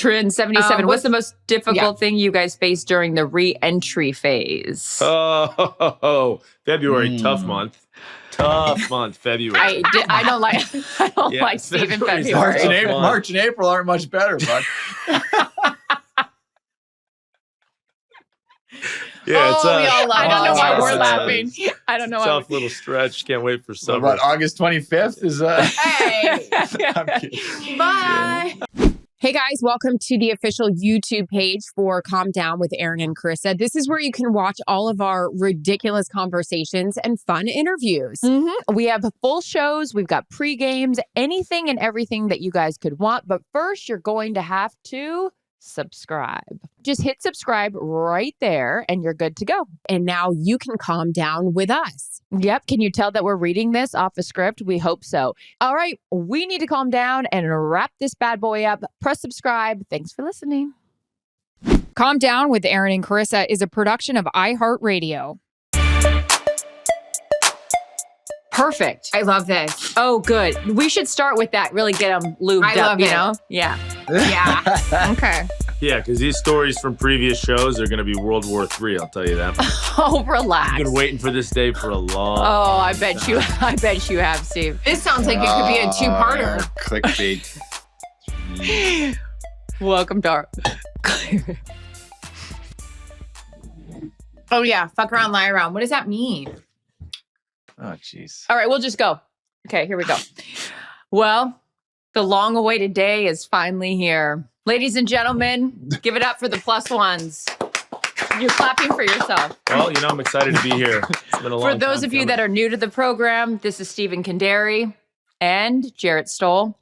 Trin 77. What's the most difficult thing you guys faced during the re-entry phase? Oh, February, tough month. Tough month, February. I don't like Steve in February. March and April aren't much better, bud. Yeah, it's we all laugh. I don't know why we're laughing. I don't know. Tough little stretch. Can't wait for summer. What, August 25th is Hey. I'm kidding. Bye. Yeah. Hey guys, welcome to the official YouTube page for Calm Down with Erin and Charissa. This is where you can watch all of our ridiculous conversations and fun interviews. We have full shows, we've got pre-games, anything and everything that you guys could want. But first, you're going to have to subscribe. Just hit subscribe right there and you're good to go. And now you can calm down with us. Yep. Can you tell that we're reading this off a script? We hope so. All right. We need to calm down and wrap this bad boy up. Press subscribe. Thanks for listening. Calm Down with Erin and Charissa is a production of iHeartRadio. Perfect. I love this. Oh, good. We should start with that. Really get them lubed up, you know? Yeah. Yeah. Okay. Yeah, because these stories from previous shows are going to be World War III, I'll tell you that. Oh, relax. I've been waiting for this day for a long I bet you have, Steve. This sounds like it could be a two-parter. Clickbait. Welcome, Dar. Oh, yeah. Fuck around, lie around. What does that mean? Oh, jeez. All right, we'll just go. Okay, here we go. Well, the long-awaited day is finally here. Ladies and gentlemen, give it up for the plus ones. You're clapping for yourself. Well, I'm excited to be here. It's been a long time. For those of you that are new to the program, this is Steve Cundari and Jarret Stoll.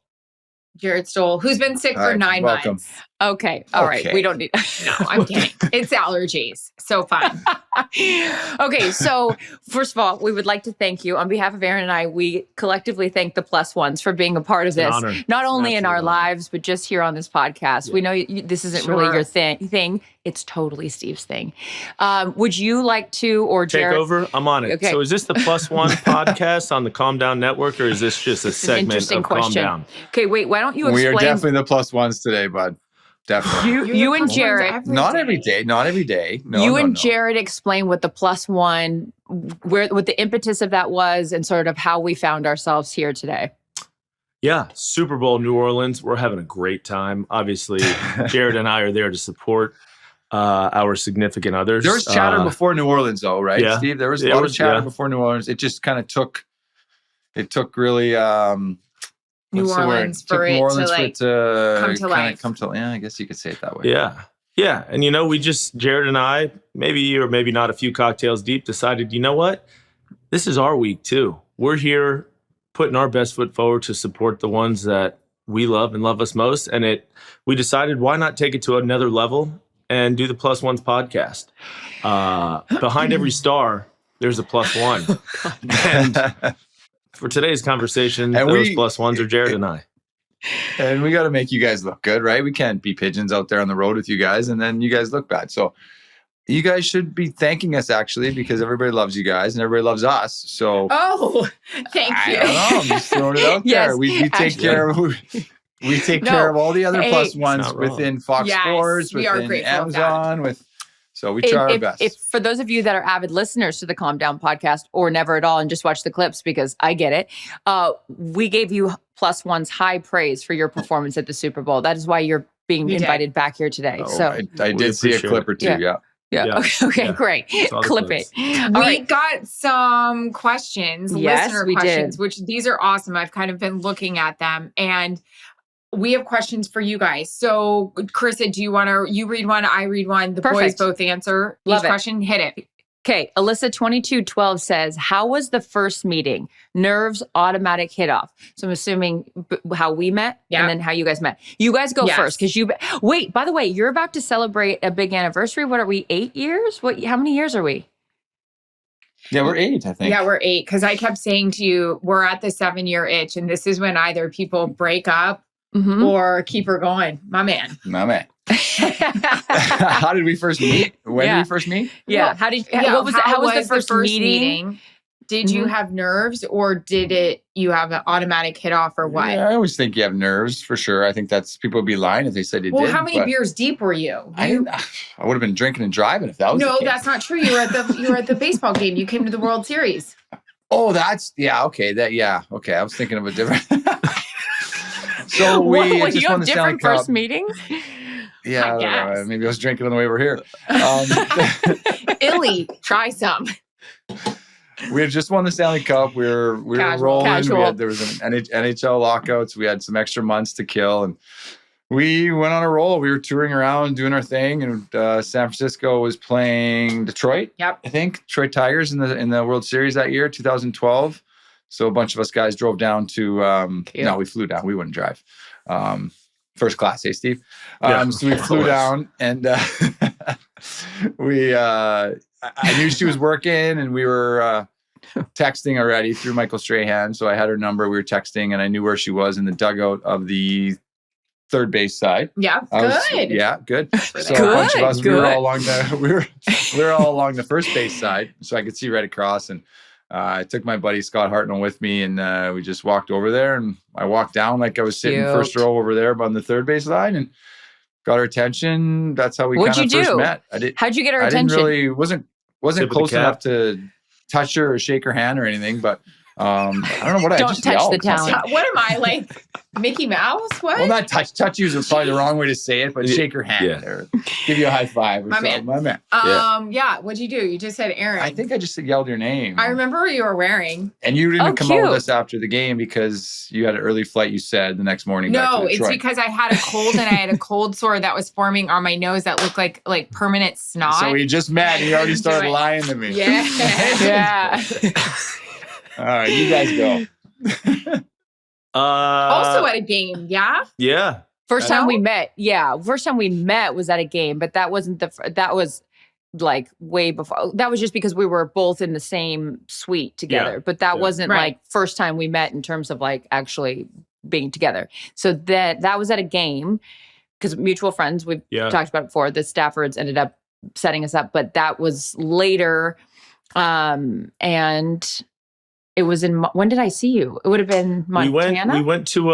Jarret Stoll, who's been sick for 9 months. Okay. All right. We don't need... No, I'm kidding. It's allergies. So fun. Okay. So first of all, we would like to thank you on behalf of Erin and I. We collectively thank the plus ones for being a part of this, not only in our lives, but just here on this podcast. Yeah. We know this isn't really your thing. It's totally Steve's thing. Would you like to, or Jarret? Take over? I'm on it. Okay. So is this the Plus One podcast on the Calm Down Network, or is this just a segment of Calm Down? Okay, wait. Why don't you explain? We are definitely the plus ones today, bud. Definitely. You and Jarret. Not every day. Not every day. No, you and Jarret explain what the plus one, what the impetus of that was, and sort of how we found ourselves here today. Yeah, Super Bowl New Orleans. We're having a great time. Obviously, Jarret and I are there to support our significant others. There was chatter before New Orleans, though, right, yeah. Steve? There was a lot of chatter before New Orleans. It just kind of took really... New Orleans for it to come to life. Yeah, I guess you could say it that way. Yeah. And we just, Jarret and I, maybe or maybe not a few cocktails deep, decided, you know what? This is our week too. We're here putting our best foot forward to support the ones that we love and love us most. And we decided, why not take it to another level and do the Plus Ones podcast? Behind every star, there's a plus one. And for today's conversation, those plus ones are Jarret and I. And we got to make you guys look good, right? We can't be pigeons out there on the road with you guys and then you guys look bad. So you guys should be thanking us, actually, because everybody loves you guys and everybody loves us. So thank you. I don't know. I'm just throwing it out there. We take care of... We take care of all the other plus ones within Fox Sports, within Amazon, so we try our best. If for those of you that are avid listeners to the Calm Down podcast or never at all and just watch the clips because I get it, we gave you plus ones high praise for your performance at the Super Bowl. That is why you're being invited back here today. I did see a clip or two, Yeah. Okay, great. Clip it. We got some questions, listener questions, did. Which these are awesome. I've kind of been looking at them and we have questions for you guys. So, Charissa, do you want to, you read one, I read one, the boys both answer each question? Hit it. Okay. Alyssa2212 says, how was the first meeting? Nerves, automatic hit off. So I'm assuming how we met and then how you guys met. You guys go first because wait, by the way, you're about to celebrate a big anniversary. What are we, 8 years? How many years are we? Yeah, we're 8, I think. Yeah, we're 8. Because I kept saying to you, we're at the 7-year itch. And this is when either people break up or keep her going. My man. How did we first meet? When did we first meet? Yeah. How was the first meeting? did you have nerves, or did you have an automatic hit off, or what? Yeah, I always think you have nerves for sure. I think people would be lying if they said you did. Well, how many beers deep were you? I would have been drinking and driving if that was the case. No, that's not true. You were at the baseball game. You came to the World Series. Oh, okay. I was thinking of a different. So we what, just you won have the Stanley different first Cup. meetings? Yeah, I guess. maybe I was drinking on the way over here. Illy, try some. We had just won the Stanley Cup. We were rolling. Casual. There was an NHL lockouts. We had some extra months to kill, and we went on a roll. We were touring around, doing our thing, and San Francisco was playing Detroit. Yep. I think Detroit Tigers in the World Series that year, 2012. So a bunch of us guys drove down to. No, we flew down. We wouldn't drive. First class, hey Steve. So we flew down, and I knew she was working, and we were texting already through Michael Strahan. So I had her number. We were texting, and I knew where she was in the dugout of the third base side. Yeah, good. Good. So a bunch of us, we were all along the first base side, so I could see right across. And I took my buddy Scott Hartnell with me, and we just walked over there. And I walked down like I was sitting first row over there on the third base line, and got her attention. That's how we kind of first met. How'd you get her attention? I didn't really wasn't close enough to touch her or shake her hand or anything, but I don't know what I just touch yelled. the talent. What am I, like Mickey Mouse? What? Well, not touch. Touch is probably the wrong way to say it, but shake her hand or give you a high five or something. My man. What'd you do? You just said Erin. I think I just yelled your name. I remember what you were wearing. And you didn't come out with us after the game because you had an early flight, you said, the next morning. No, it's because I had a cold and I had a cold sore that was forming on my nose that looked like permanent snot. So we just met and you already started lying to me. Yeah. Yeah. All right, you guys go. Also at a game, yeah? Yeah. First time we met was at a game, but that wasn't that was like way before. That was just because we were both in the same suite together. Yeah. But that wasn't like first time we met in terms of like actually being together. So that was at a game because mutual friends, we've talked about it before. The Staffords ended up setting us up, but that was later. And it was when did I see you? It would have been Montana. Oh. We went to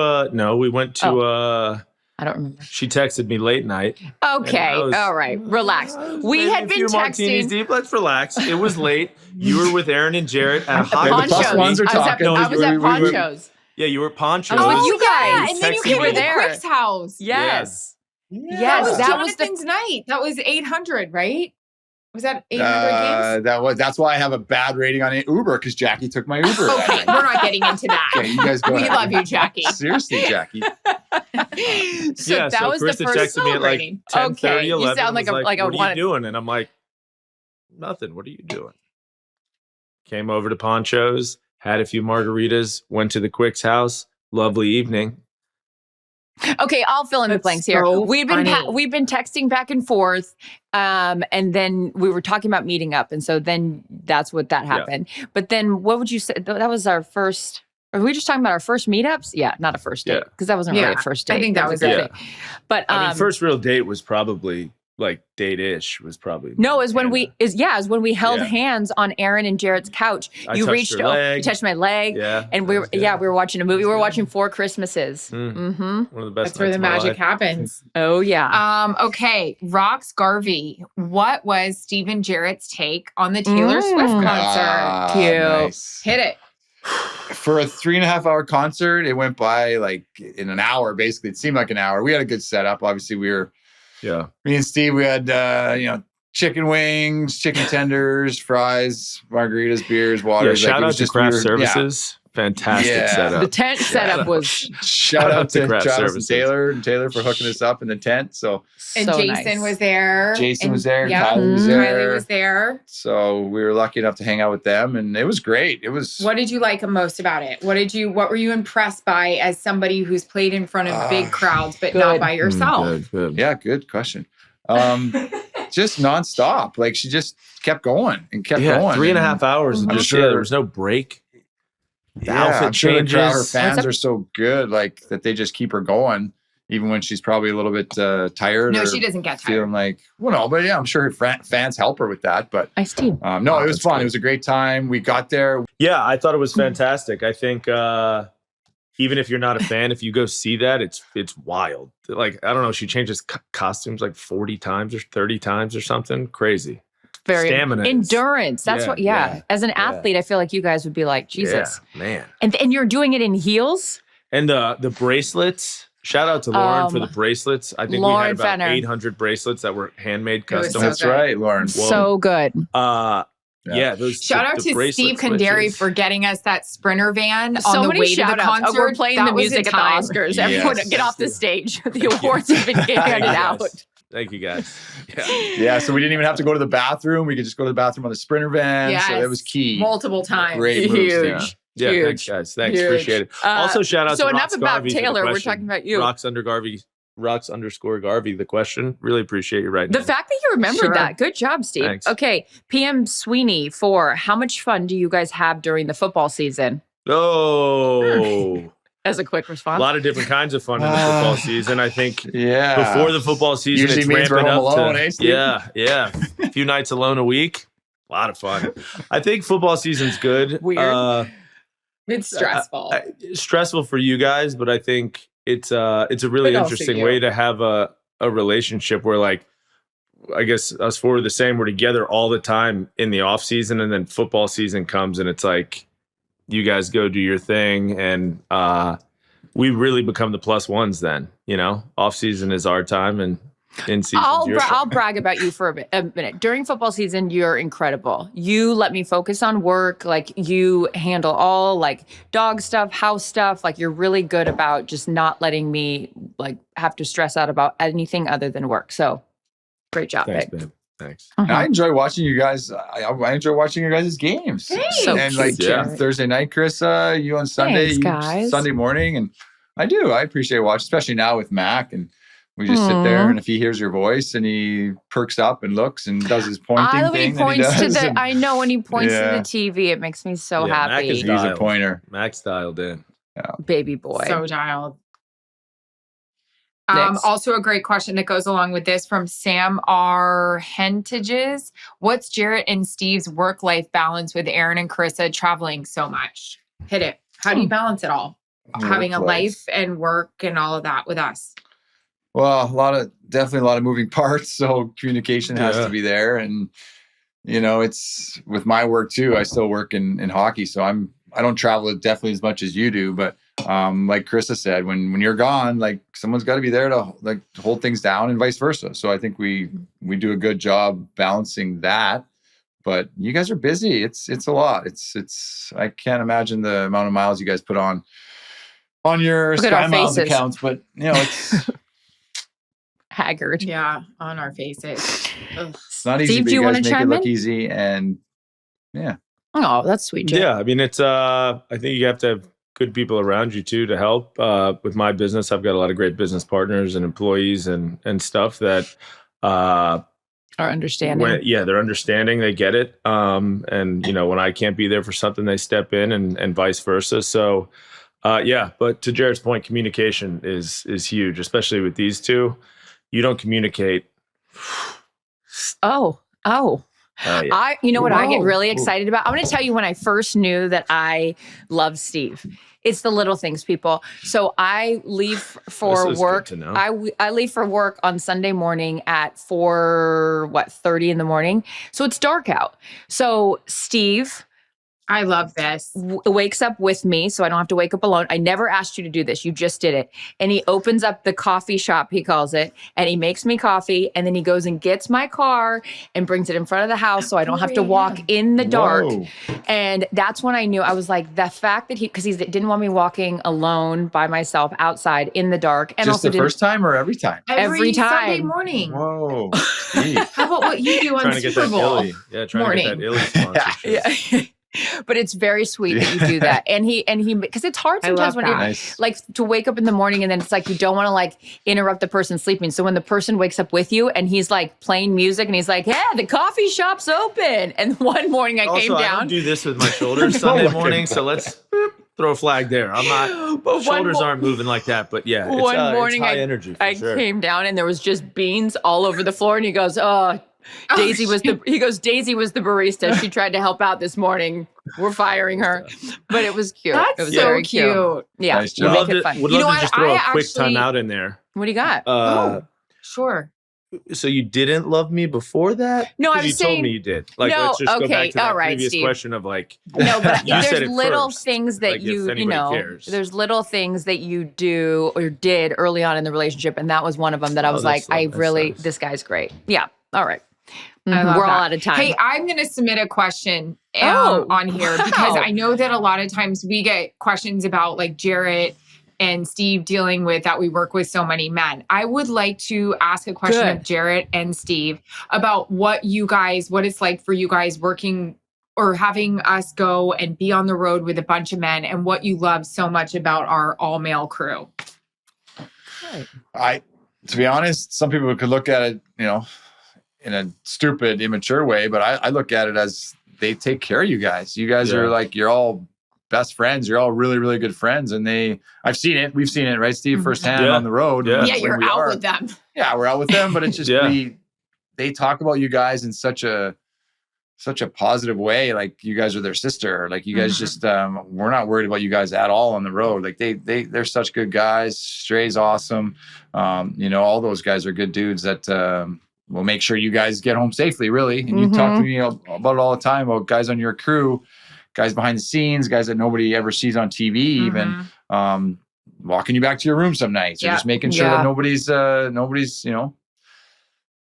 I don't remember. She texted me late night. Okay. All right. Relax. We had been texting. Deep. Let's relax. It was late. You were with Erin and Jarret at Ponchos. The plus ones are talking. I was at Ponchos. Yeah, you were at Ponchos. Oh, you guys. And then you came to the Quick's house. Yes. Yes. That was Jonathan's night. That was 800, right? Was that 800 games? That's why I have a bad rating on Uber, because Jackie took my Uber. Okay, we're not getting into that. Okay, you guys go We ahead. love you, Jackie. Seriously, Jackie. So that was Carissa the first texted me at like 10:30, 11. You sound like what are you doing? And I'm like, nothing. What are you doing? Came over to Ponchos, had a few margaritas, went to the Quick's house. Lovely evening. Okay, I'll fill in the blanks here. So we've been texting back and forth, and then we were talking about meeting up, and so then that's what that happened. Yeah. But then, what would you say? That was our first. Are we just talking about our first meetups? Yeah, not a first date because that wasn't really a first date. I think that was it. But I mean, first real date was probably like date-ish. Was probably no. Is when we held hands on Erin and Jarret's couch. You reached over, you touched my leg, and we were watching a movie. We were watching Four Christmases. Mm-hmm. One of the best. That's where the magic happens. Oh yeah. Okay, Rox Garvey. What was Steven Jarret's take on the Taylor Swift concert? Cute. Nice. Hit it. For a 3.5-hour concert, it went by like in an hour. Basically, it seemed like an hour. We had a good setup. Obviously, we were. Yeah. Me and Steve, we had, chicken wings, chicken tenders, fries, margaritas, beers, water. Yeah, shout out to Craft Services. Fantastic setup. The tent setup was... Shout out to Travis and Taylor for hooking us up in the tent. And Jason was there. Jason was there. Yeah, Kylie was there. So we were lucky enough to hang out with them, and it was great. It was. What did you like most about it? What were you impressed by as somebody who's played in front of big crowds but not by yourself? Good. Yeah, good question. Just nonstop. Like she just kept going and kept going. 3.5 hours. I'm sure there was no break. The outfit changes. Her fans are so good, like that they just keep her going. even when she's probably a little bit tired. No, or she doesn't get tired. Feeling like, well, no, but yeah, I'm sure her fans help her with that. But I see. No, it was fun. It was a great time. We got there. Yeah, I thought it was fantastic. I think even if you're not a fan, if you go see that, it's wild. Like, I don't know, she changes costumes like 40 times or 30 times or something. Crazy. Very stamina, endurance. That's what. Yeah. As an athlete, I feel like you guys would be like, Jesus, man. And you're doing it in heels. And the bracelets. Shout out to Lauren for the bracelets. I think Lauren we had about Fenner. 800 bracelets that were handmade custom. That's right, Lauren. So good. Those shout out to Steve Cundari for getting us that Sprinter van on the way to the concert. We're playing the music at the Oscars. Everyone get off the stage. The awards have been handed out. Thank you, guys. Yeah, so we didn't even have to go to the bathroom. We could just go to the bathroom on the Sprinter van. Yes. So that was key. Multiple times. Great moves. Yeah, thanks, guys. Thanks. Appreciate it. Also, shout out to enough Rox about Garvey Taylor. We're talking about you. Rox_Garvey, the question. Really appreciate you writing. The fact that you remembered that. Good job, Steve. Thanks. Okay. PM Sweeney how much fun do you guys have during the football season? Oh. As a quick response. A lot of different kinds of fun in the football season. I think before the football season, usually it's means ramping we're home up alone, to Steve? Yeah. A few nights alone a week. A lot of fun. I think football season's good. Weird. It's stressful. Stressful for you guys, but I think it's a really interesting way to have a relationship where, like, I guess us four are the same. We're together all the time in the off season, and then football season comes and it's like you guys go do your thing, and we really become the plus ones then. Off season is our time, and in season I'll brag about you for a minute. During football season, you're incredible. You let me focus on work. Like, you handle all like dog stuff, house stuff. Like, you're really good about just not letting me like have to stress out about anything other than work. So great job, babe. Thanks. I enjoy watching you guys. I enjoy watching your guys' games. So and like Thursday night, Carissa, you on Sunday, Thanks, guys. Sunday morning, and I appreciate watching, especially now with Mac, and we just sit there, and if he hears your voice and he perks up and looks and does his pointing thing, I know when he points to the TV, it makes me so happy. He's a pointer. Mac's dialed in. Baby boy. So dialed. Also a great question that goes along with this from Sam R. Hentages. What's Jarret and Steve's work-life balance with Erin and Charissa traveling so much? Hit it. How do you balance it all? Having a life and work and all of that with us? Well, definitely a lot of moving parts. So communication has to be there. And, it's with my work too. I still work in hockey. So I don't travel definitely as much as you do, but like Carissa said, when you're gone, like someone's got to be there to like hold things down and vice versa. So I think we do a good job balancing that. But you guys are busy. It's a lot. It's I can't imagine the amount of miles you guys put on your Sky Miles accounts, but it's haggard. Yeah, on our faces. It's not easy. Steve, but do you want guys to make chime it look in? easy, and Oh, that's sweet. Jay. Yeah, I mean, it's. I think you have to have good people around you too to help. With my business, I've got a lot of great business partners and employees and stuff that are understanding. They're understanding. They get it. And when I can't be there for something, they step in, and vice versa. So, But to Jarret's point, communication is huge, especially with these two. You don't communicate. Oh. Yeah. You know what I get really excited about? I'm going to tell you when I first knew that I love Steve. It's the little things, people. So I leave for work. I leave for work on Sunday morning at 4:30 in the morning. So it's dark out. So Steve, I love this. Wakes up with me, so I don't have to wake up alone. I never asked you to do this. You just did it. And he opens up the coffee shop, he calls it, and he makes me coffee, and then he goes and gets my car and brings it in front of the house so I don't have to walk in the dark. Whoa. And that's when I knew. I was like, the fact that because he didn't want me walking alone by myself outside in the dark. And just also the first time or every time? Every time. Sunday morning. Whoa. How about what you do on Super Bowl? To get that Illy sponsorship. Yeah. But it's very sweet that you do that. And he, because it's hard sometimes when you're like to wake up in the morning and then it's like, you don't want to like interrupt the person sleeping. So when the person wakes up with you and he's like playing music and he's like, yeah, the coffee shop's open. And one morning I came down. I don't do this with my shoulders Sunday morning. So let's throw a flag there. I'm not. But shoulders aren't moving like that. But yeah, one morning it's high energy. I came down and there was just beans all over the floor, and he goes, "Oh, Daisy was the barista. She tried to help out this morning. We're firing her." But it was cute. That's it was so very cute. Yeah, nice would love to just throw a quick time out in there. What do you got? Sure. So you didn't love me before that? No, I was saying, told me you did. Like, no, let's just go back to that previous Steve. question of like. No, but there's little first, things that like, you know. cares. There's little things that you do or did early on in the relationship, and that was one of them that I was like, nice. This guy's great. Yeah. All right. We're all out of time. Hey, I'm going to submit a question on here because I know that a lot of times we get questions about like Jarret and Steve dealing with that we work with so many men. I would like to ask a question of Jarret and Steve about what it's like for you guys working or having us go and be on the road with a bunch of men and what you love so much about our all male crew. To be honest, some people could look at it, in a stupid, immature way, but I look at it as they take care of you guys. You guys are like, you're all best friends. You're all really, really good friends. And I've seen it. We've seen it, right, Steve, firsthand on the road. Yeah, you're out with them. Yeah, we're out with them, but it's just, they talk about you guys in such a positive way. Like you guys are their sister. Like you guys just, we're not worried about you guys at all on the road. Like they're such good guys. Stray's awesome. All those guys are good dudes that, will make sure you guys get home safely, really. And you talk to me about it all the time about guys on your crew, guys behind the scenes, guys that nobody ever sees on TV, even walking you back to your room some nights or just making sure that nobody's doing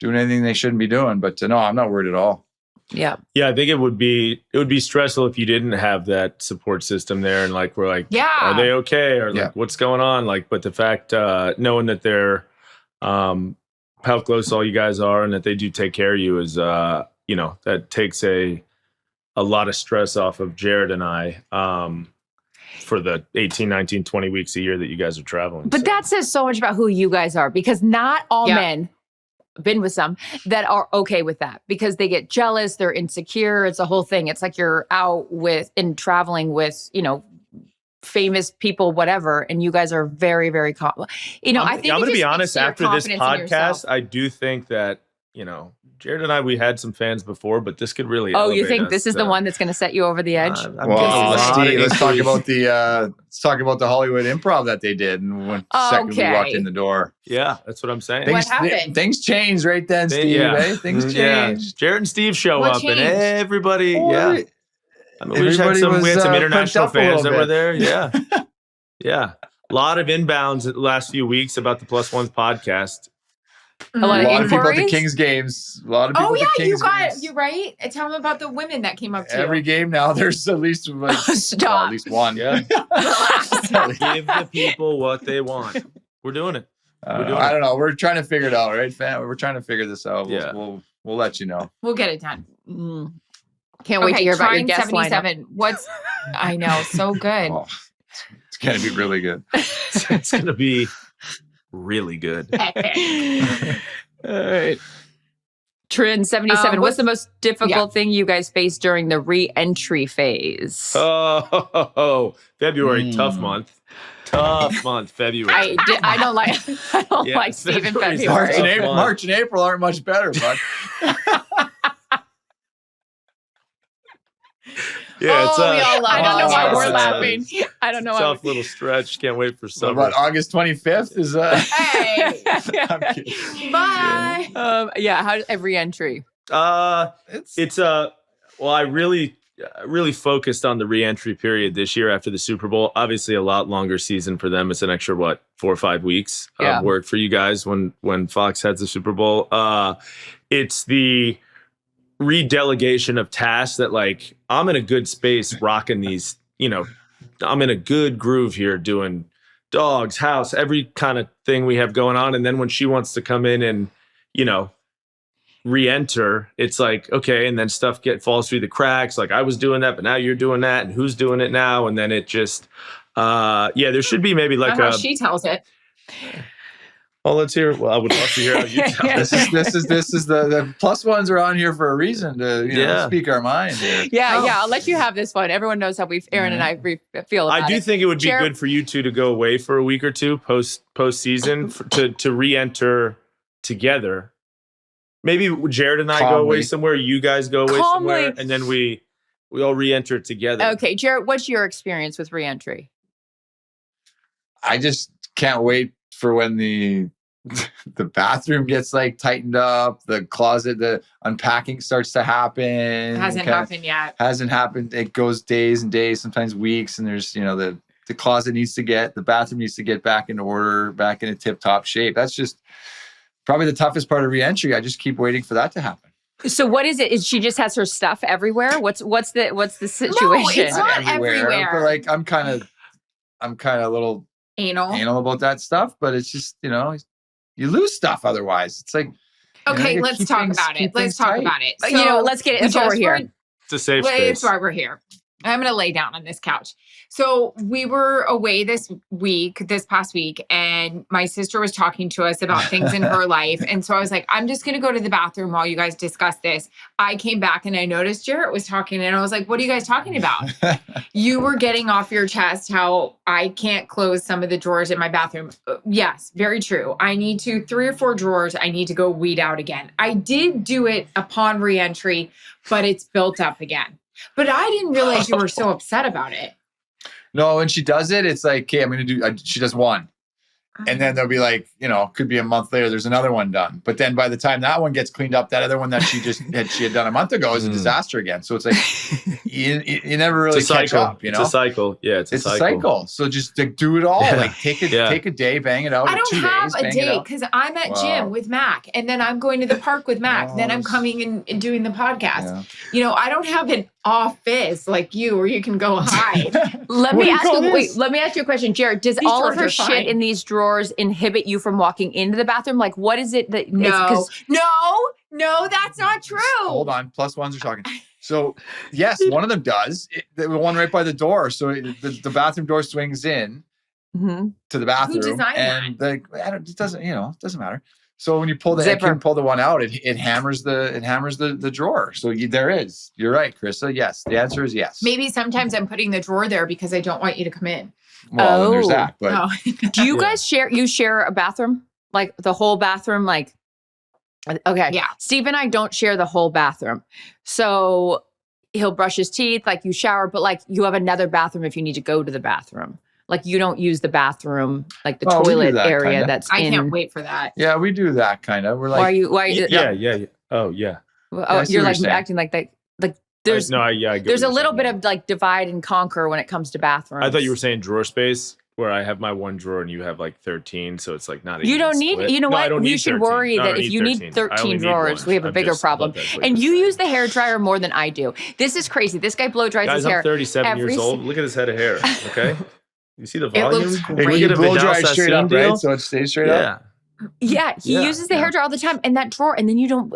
anything they shouldn't be doing. But no, I'm not worried at all. Yeah. Yeah, I think it would be stressful if you didn't have that support system there. And like, we're like, are they okay? Or like, what's going on? Like, but the fact, knowing that they're, how close all you guys are and that they do take care of you is, that takes a lot of stress off of Jarret and I for the 18, 19, 20 weeks a year that you guys are traveling. But that says so much about who you guys are, because not all men, been with some, that are okay with that because they get jealous, they're insecure. It's a whole thing. It's like you're out traveling with, famous people, whatever, and you guys are very, very I think I'm going to be honest, after this podcast, I do think that, Jarret and I, we had some fans before, but this could really you think this is the one that's going to set you over the edge? Steve, let's talk about the Hollywood Improv that they did and when second we walked in the door. Yeah, that's what I'm saying. What happened? Things changed right then, Steve. Things changed. Jarret and Steve show up changed? and everybody, I mean, we had some international fans that were there. Yeah. Yeah. A lot of inbounds the last few weeks about the Plus Ones podcast. A lot of people at the Kings games. A lot of people you're right. Tell them about the women that came up to every game now. There's at least at least one. Yeah. Give the people what they want. We're doing it. I don't know. We're trying to figure it out, right, fam? We're trying to figure this out. We'll let you know. We'll get it done. Can't wait to hear about your guest 77. Lineup. I know, so good. Oh, it's going to be really good. It's going to be really good. All right. Trin 77. What's the most difficult thing you guys faced during the re-entry phase? Oh, February, tough month. Tough month, February. I don't like Steve in February. March and April aren't much better, bud. Yeah, it's we all laugh. I don't know why we're laughing. I don't know. Tough little stretch. Can't wait for summer. What about August 25th? Is Hey. I'm kidding. Bye. How's every entry? I really focused on the re-entry period this year after the Super Bowl. Obviously, a lot longer season for them. It's an extra 4 or 5 weeks of work for you guys when Fox has the Super Bowl. It's the redelegation of tasks that like I'm in a good space rocking these, I'm in a good groove here doing dogs, house, every kind of thing we have going on. And then when she wants to come in and, re-enter, it's like, okay. And then stuff falls through the cracks. Like I was doing that, but now you're doing that and who's doing it now? And then it just, there should be maybe like how she tells it. Well, let's hear. Well, I would love to hear how you tell. This is the plus ones are on here for a reason to speak our mind here. Yeah. I'll let you have this one. Everyone knows how Erin and I feel about it. I do think it would be good for you two to go away for a week or two post season to re-enter together. Maybe Jarret and I go away somewhere. You guys go away somewhere, and then we all re-enter together. Okay, Jarret, what's your experience with re-entry? I just can't wait for when the bathroom gets like tightened up, the closet, the unpacking starts to happen. It hasn't happened yet. Hasn't happened. It goes days and days, sometimes weeks. And there's, the closet the bathroom needs to get back in order, back in a tip top shape. That's just probably the toughest part of re-entry. I just keep waiting for that to happen. So what is it? Is she just has her stuff everywhere? What's the situation? No, it's not everywhere. But like, I'm kind of a little anal about that stuff, but it's just, you lose stuff otherwise. It's like, okay, let's talk about it. Let's talk about it. So, let's get it. That's why we're here. It's a safe space. That's why we're here. I'm going to lay down on this couch. So we were away this past week, and my sister was talking to us about things in her life. And so I was like, I'm just going to go to the bathroom while you guys discuss this. I came back and I noticed Jarret was talking, and I was like, what are you guys talking about? You were getting off your chest how I can't close some of the drawers in my bathroom. Yes, very true. I need 3 or 4 drawers. I need to go weed out again. I did do it upon re-entry, but it's built up again. But I didn't realize you were so upset about it. No, when she does it, it's like, okay, I'm going to do, she does one. And then there'll be like, could be a month later, there's another one done. But then by the time that one gets cleaned up, that other one that she had done a month ago is a disaster again. So it's like, you never really catch up, It's a cycle. Yeah, it's a cycle. So just do it all. Like take a day, bang it out. I don't have a day because I'm at gym with Mac, and then I'm going to the park with Mac. Then I'm coming and doing the podcast. Yeah. I don't have an office like you where you can go hide. Let me ask you a question, Jarret. Does all of her shit in these drawers inhibit you from walking into the bathroom? Like, what is it that? No, that's not true. Hold on, plus ones are talking. So yes, one of them does. The one right by the door. So the bathroom door swings in to the bathroom. Who designed that? It doesn't matter. So when you pull the one out, it hammers the drawer. So you're right, Charissa. Yes, the answer is yes. Maybe sometimes I'm putting the drawer there because I don't want you to come in. Well, there's that. But do you guys share a bathroom? Like the whole bathroom? Like, okay. Yeah. Steve and I don't share the whole bathroom. So he'll brush his teeth, like you shower, but like you have another bathroom if you need to go to the bathroom. Like you don't use the bathroom, like the toilet area kinda. That's I can't wait for that. Yeah, we do that kind of. We're like, why are you? Yeah. Oh, yeah. Oh, you're like acting like that. Like there's there's a little bit of like divide and conquer when it comes to bathrooms. I thought you were saying drawer space, where I have my one drawer and you have like 13, so it's like not. You don't need. Split. You know what? We should 13. worry that if you need 13 drawers, we have a bigger problem. And you use the hair dryer more than I do. This is crazy. This guy blow dries his hair. I'm 37 years old. Look at his head of hair. Okay. You see the volume? It looks great. You blow dry straight up, right? So it stays straight up. Yeah, he uses the hair dryer all the time, and that drawer, and then you don't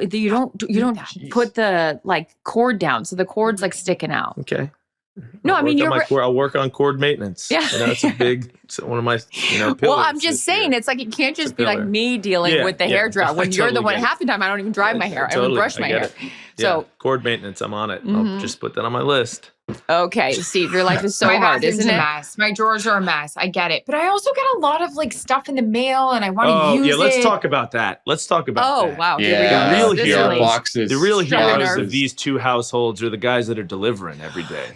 put the like cord down, so the cord's like sticking out. Okay. No, I mean I'll work on cord maintenance. Yeah, it's one of my pillars. Well, I'm just saying, it's like it can't just be like me dealing with the hair dryer when you're the one. Half the time, I don't even dry my hair. I don't brush my hair. So cord maintenance, I'm on it. I'll just put that on my list. Okay, Steve, your life is so hard, isn't it? A mess. My drawers are a mess. I get it, but I also get a lot of like stuff in the mail, and I want to use it. Let's talk about that. that. Oh wow, yeah. Here we go. The real heroes of these two households are the guys that are delivering every day.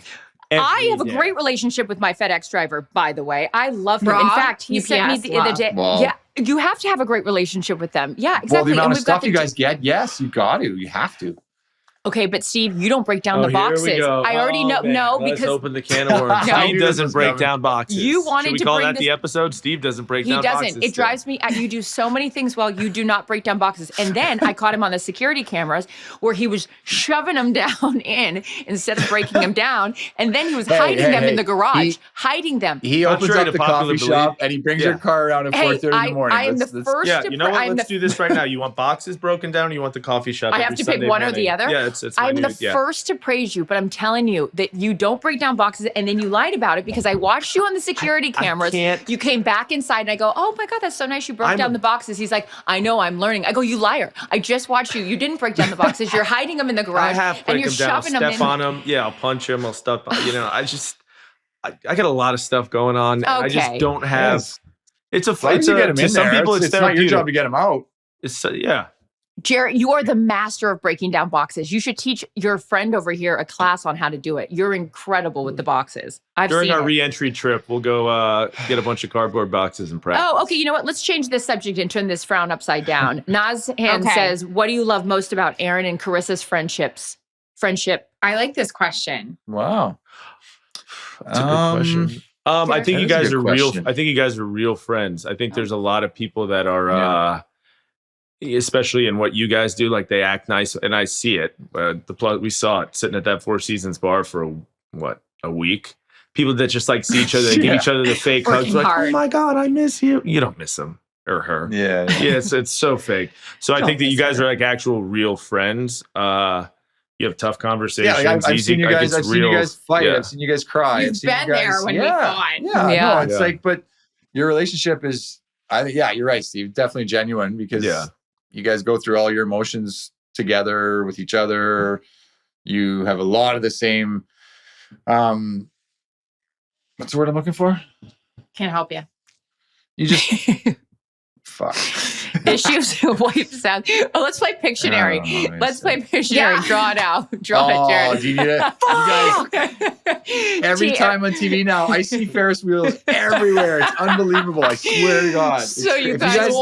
I have a great relationship with my FedEx driver, by the way. I love him. Rob, in fact, he sent me the other day. Wow. Yeah, you have to have a great relationship with them. Yeah, exactly. Well, the amount of stuff you guys get, yes, you got to. You have to. Okay, but Steve, you don't break down the boxes. Here we go. I already know. Man. No, Let's because open the can of worms. Steve doesn't break down boxes. You wanted Should we to call bring that the episode? Steve doesn't break down boxes. He doesn't. It drives me. You do so many things well. You do not break down boxes. And then I caught him on the security cameras where he was shoving them down in instead of breaking them down. And then he was hiding them in the garage, hiding them. He opens up the coffee shop and he brings your car around at 4:30 in the morning. I am the first. Yeah, you know what? Let's do this right now. You want boxes broken down? Or you want the coffee shop? I have to pick one or the other. Yeah, It's my I'm the first to praise you, but I'm telling you that you don't break down boxes and then you lied about it because I watched you on the security cameras. You came back inside and I go, oh my God, that's so nice. You broke down the boxes. He's like, I know, I'm learning. I go, you liar. I just watched you. You didn't break down the boxes. You're hiding them in the garage. And you're shoving them in. Step on them. Yeah, I'll punch them. I'll stuff. I got a lot of stuff going on. Okay. I just don't have. It's a fight. To some people, it's not your job to get them out. Yeah. Jarret, you are the master of breaking down boxes. You should teach your friend over here a class on how to do it. You're incredible with the boxes. During our reentry trip, we'll go get a bunch of cardboard boxes and practice. Oh, okay. You know what? Let's change this subject and turn this frown upside down. Naz Hand says, what do you love most about Erin and Charissa's friendship? I like this question. Wow. That's a good question. I think you guys are real. I think you guys are real friends. I think there's a lot of people that are, especially in what you guys do, like they act nice, and I see it. We saw it sitting at that Four Seasons bar for a week. People that just like see each other, they give each other the fake hugs, like, oh my God, I miss you. You don't miss them or her. Yeah. It's so fake. So I think that you guys are like actual real friends. You have tough conversations. Yeah, I've seen you guys. I've seen you guys fight. I've seen you guys cry. You've been there when we fought. Yeah. No, it's like, but your relationship is, you're right, Steve. Definitely genuine because you guys go through all your emotions together with each other. You have a lot of the same. What's the word I'm looking for? Can't help you. You just fuck. Issues wipes out. Oh, let's play Pictionary. Let's play Pictionary. Draw it out. Draw it, Jarret. Do you need it? You guys, every time on TV now, I see Ferris wheels everywhere. It's unbelievable. I swear to God. So you guys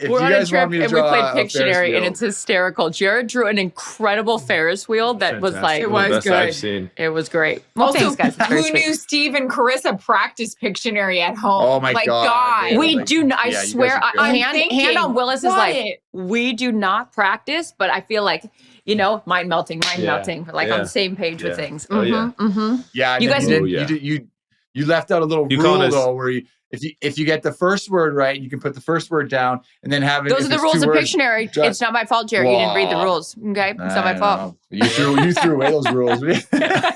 we're on a trip and we played Pictionary and it's hysterical. Jarret drew an incredible Ferris wheel that was like, it was good. It was great. Well, also, thanks, guys. Who knew Steve and Charissa practice Pictionary at home? Oh my God. We do not, I swear, hand on Willis is like, we do not practice, but I feel like, mind melting, we're like on the same page with things. Yeah, you guys you left out a little rule though, where if you get the first word right, you can put the first word down and then have it. Those are the rules of Pictionary. It's not my fault, Jarret. You didn't read the rules. Okay, it's not my fault. You threw away those rules.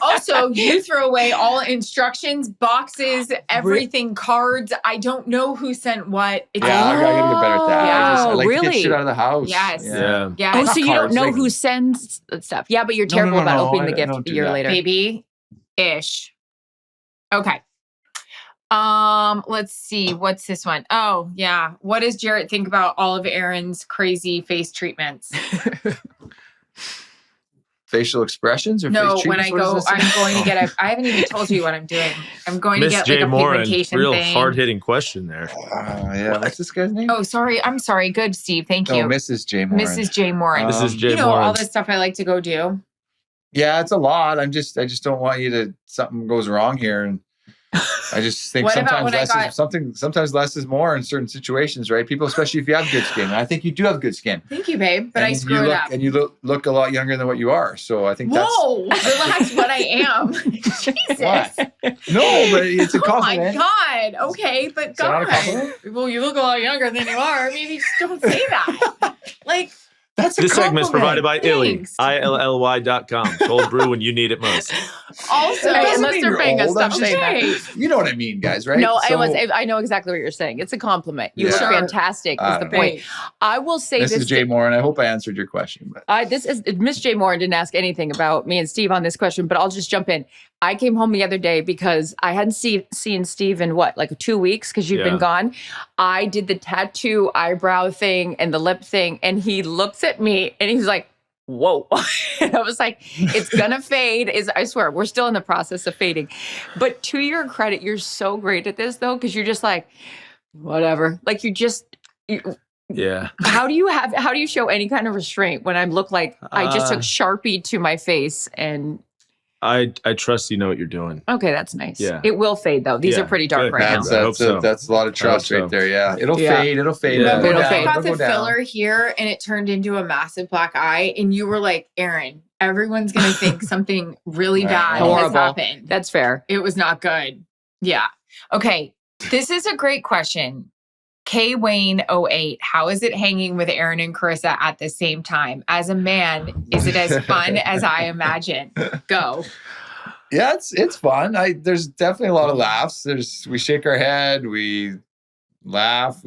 Also, you threw away all instructions, boxes, everything, cards. I don't know who sent what. I gotta get better at that. I like to get shit out of the house. Yes. Yeah. Oh, so you don't know who sends stuff? Yeah, but you're terrible about opening the gift a year later. Maybe-ish. Okay. Let's see. What's this one? Oh, yeah. What does Jarret think about all of Erin's crazy face treatments? Facial expressions or no, face treatments? When I go, I'm going to get I haven't even told you what I'm doing. I'm going to get like a pigmentation real thing. Hard-hitting question there. What's this guy's name? Oh, sorry. I'm sorry. Good, Steve. Thank you. Oh, Mrs. J. Moran. Mrs. J. Moran. Mrs. J. Moran. All this stuff I like to go do. Yeah, it's a lot. I just don't want you to, something goes wrong here. And I just think sometimes less is more in certain situations, right? People, especially if you have good skin. And I think you do have good skin. Thank you, babe. But I screw it up. And you look a lot younger than what you are. So I think relax what I am. Jesus. What? No, but it's a compliment. Oh my God. Okay, but God. Well, you look a lot younger than you are. Maybe just don't say that. That's this segment is provided by Illy, ILLY.com. Cold brew when you need it most. Also, unless they're paying us, stop saying that. You know what I mean, guys, right? No, I know exactly what you're saying. It's a compliment. You look fantastic is the point. I will say this. Mrs. J. Moran, I hope I answered your question. Miss J. Moran didn't ask anything about me and Steve on this question, but I'll just jump in. I came home the other day because I hadn't seen Steve in 2 weeks because you've been gone. I did the tattoo eyebrow thing and the lip thing, and he looks at me and he's like, whoa. And I was like, it's gonna fade. I swear, we're still in the process of fading. But to your credit, you're so great at this though, because you're just like, whatever. Like How do you show any kind of restraint when I look like I just took Sharpie to my face and I trust you know what you're doing. Okay, that's nice. Yeah. It will fade though. These are pretty dark right now. That's a lot of trust right there. Yeah. It'll fade. It'll fade. I got the filler here and it turned into a massive black eye. And you were like, Erin, everyone's going to think something really bad has happened. That's fair. It was not good. Yeah. Okay. This is a great question. K Wayne 08, how is it hanging with Erin and Charissa at the same time? As a man, is it as fun as I imagine? Go. Yeah, it's fun. There's definitely a lot of laughs. We shake our head, we laugh,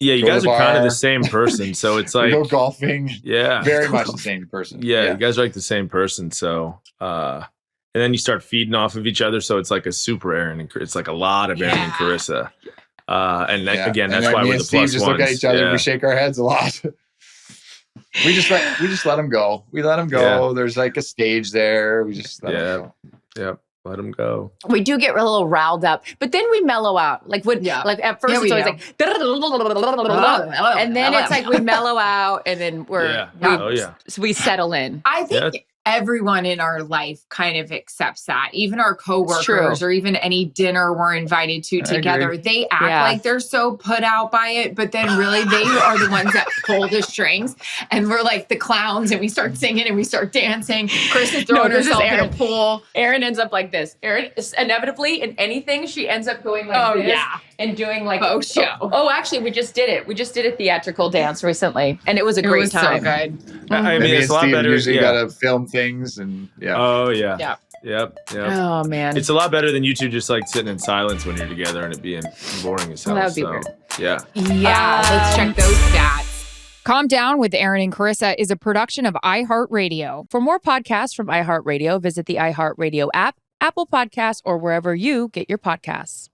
yeah, you guys are kind of the same person. So it's like, we go golfing. Yeah. Very much the same person. Yeah, you guys are like the same person. So, and then you start feeding off of each other. So it's like a super Erin and it's like a lot of Erin and Charissa. Again, that's why we're the Steve plus just ones. Look at each other. We shake our heads a lot. we just let them go. We let them go. Yeah. There's like a stage there. We just let them go. Yep. Let them go. We do get a little riled up, but then we mellow out. Like at first it's always like, and then it's like we mellow out, and then we settle in. I think everyone in our life kind of accepts that. Even our coworkers or even any dinner we're invited to together, they act like they're so put out by it, but then really they are the ones that pull the strings, and we're like the clowns, and we start singing and we start dancing. Chris is throwing herself in a pool. Erin ends up like this. Erin is inevitably in anything, she ends up going like this and doing like a show. Oh, actually, we just did it. We just did a theatrical dance recently, and it was a great time. So good. I mean, it's a lot better. Usually got to film things and Oh yeah. Yep. Oh man. It's a lot better than you two just like sitting in silence when you're together and it being boring as hell. That would be weird. Yeah. Let's check those stats. Calm Down with Erin and Charissa is a production of iHeartRadio. For more podcasts from iHeartRadio, visit the iHeartRadio app, Apple Podcasts, or wherever you get your podcasts.